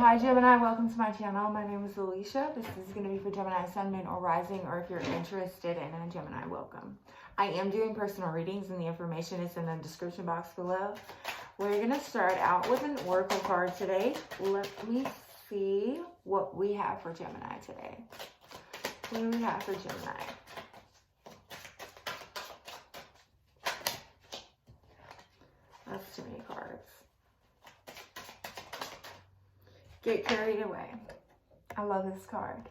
Hi Gemini, welcome to my channel. My name is Alicia. This is going to be for Gemini, Sun, Moon, or Rising, or if you're interested in a Gemini, welcome. I am doing personal readings and the information is in the description box below. We're going to start out with an oracle card today. Let me see what we have for Gemini today. What do we have for Gemini? That's too many cards. Get carried away. I love this card.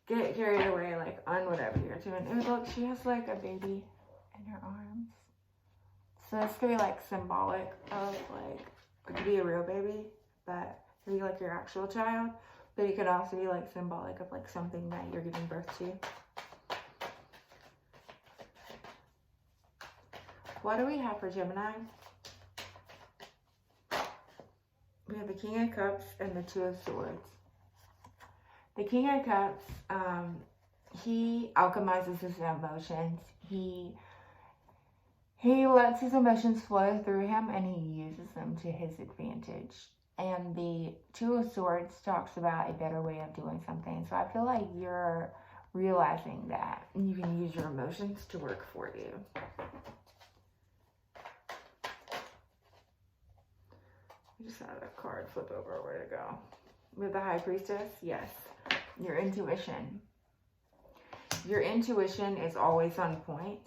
Get carried away, like on whatever you're doing. And look, she has like a baby in her arms. So this could be like symbolic of like, it could be a real baby, but it could be like your actual child. But it could also be like symbolic of like something that you're giving birth to. What do we have for Gemini? We have the King of Cups and the Two of Swords. The King of Cups, he alchemizes his emotions. He lets his emotions flow through him and he uses them to his advantage. And the Two of Swords talks about a better way of doing something. So I feel like you're realizing that you can use your emotions to work for you. I just had a card flip over. Where to go? With the High Priestess, yes. Your intuition. Your intuition is always on point.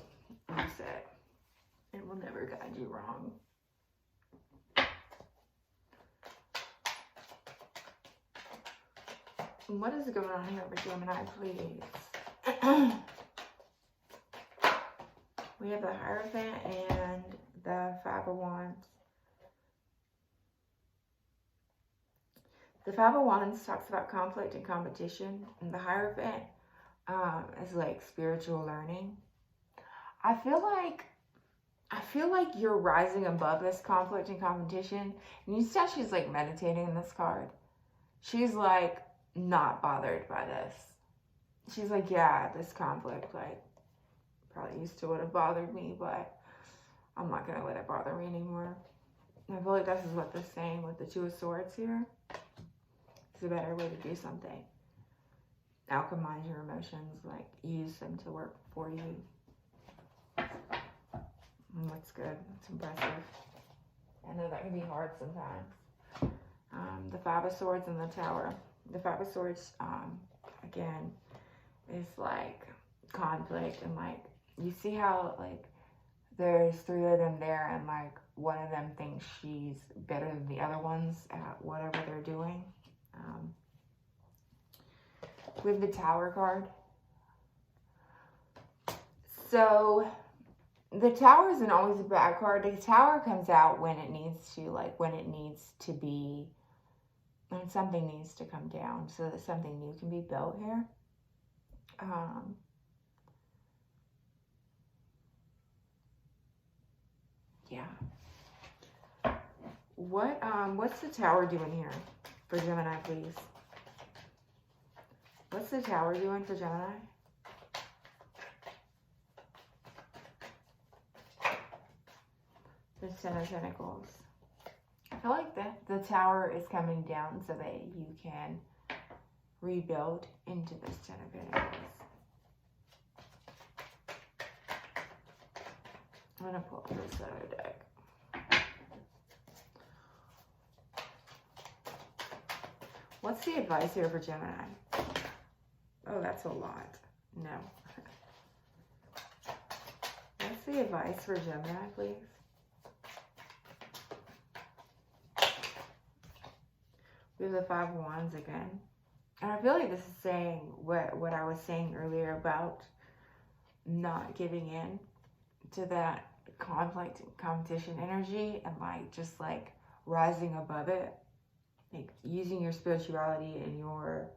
Use it. It will never guide you wrong. What is going on here for Gemini, please? We have the Hierophant and the Five of Wands. The Five of Wands talks about conflict and competition, and the Hierophant is like spiritual learning. I feel like you're rising above this conflict and competition. And you see how she's like meditating in this card. She's like not bothered by this. She's like, yeah, this conflict, like, probably used to would have bothered me, but I'm not gonna let it bother me anymore. And I feel like this is what they're saying with the Two of Swords here. It's a better way to do something. Alchemize your emotions, like use them to work for you. That's good. That's impressive. I know that can be hard sometimes. The Five of Swords and the Tower. The Five of Swords, again, is like conflict and like, you see how like there's three of them there and like one of them thinks she's better than the other ones at whatever they're doing. With the Tower card. So the Tower isn't always a bad card. The Tower comes out when it needs to, like when it needs to be, when something needs to come down so that something new can be built here. Yeah. What's the Tower doing here for Gemini, please? What's the Tower doing for Gemini? The Ten of Pentacles. I feel like the Tower is coming down so that you can rebuild into this Ten of Pentacles. I'm going to pull up this other deck. What's the advice here for Gemini? Oh, that's a lot. No. What's the advice for Gemini, please? We have the Five of Wands again. And I feel like this is saying what I was saying earlier about not giving in to that conflict and competition energy and like just like rising above it. Like using your spirituality and your,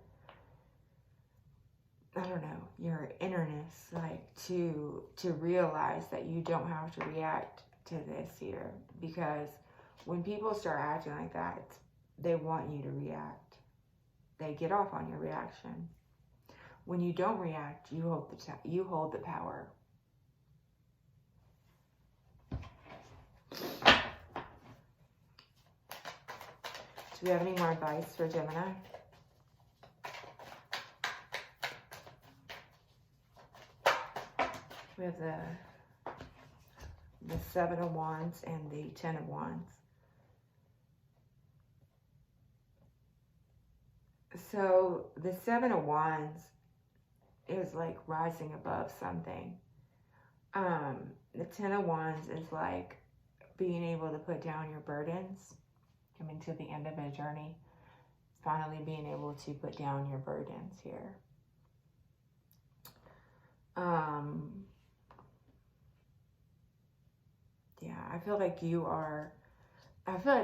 I don't know, your innerness, like to realize that you don't have to react to this here. Because when people start acting like that, they want you to react. They get off on your reaction. When you don't react, you hold the power. Do we have any more advice for Gemini? We have the Seven of Wands and the Ten of Wands. So the Seven of Wands is like rising above something. The Ten of Wands is like being able to put down your burdens, coming to the end of a journey, finally being able to put down your burdens here. Yeah, I feel like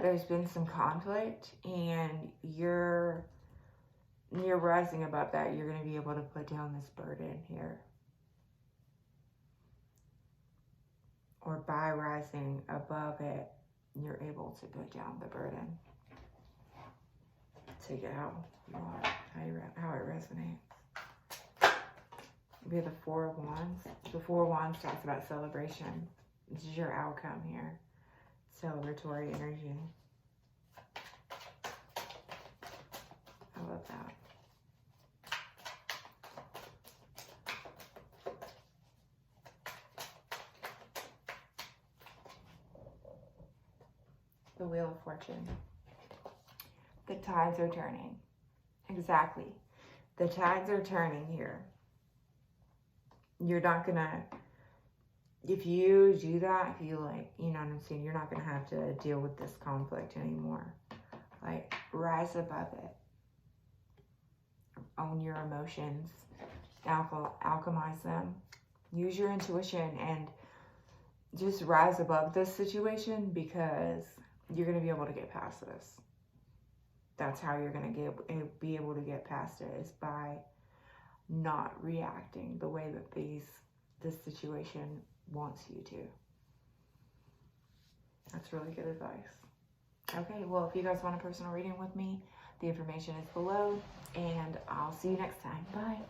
there's been some conflict, and you're rising above that. You're going to be able to put down this burden here. Or by rising above it, you're able to put down the burden. Take it how you want, how it resonates. We have the Four of Wands. The Four of Wands talks about celebration. This is your outcome here. Celebratory energy. I love that. The Wheel of Fortune. The tides are turning. Exactly. The tides are turning here. You're not gonna, if you do that, if you like, you know what I'm saying, you're not gonna have to deal with this conflict anymore. Like, rise above it. Own your emotions. Alchemize them. Use your intuition and just rise above this situation, because you're going to be able to get past this. That's how you're going to be able to get past it, is by not reacting the way that this situation wants you to. That's really good advice. Okay, well, if you guys want a personal reading with me, the information is below, and I'll see you next time. Bye.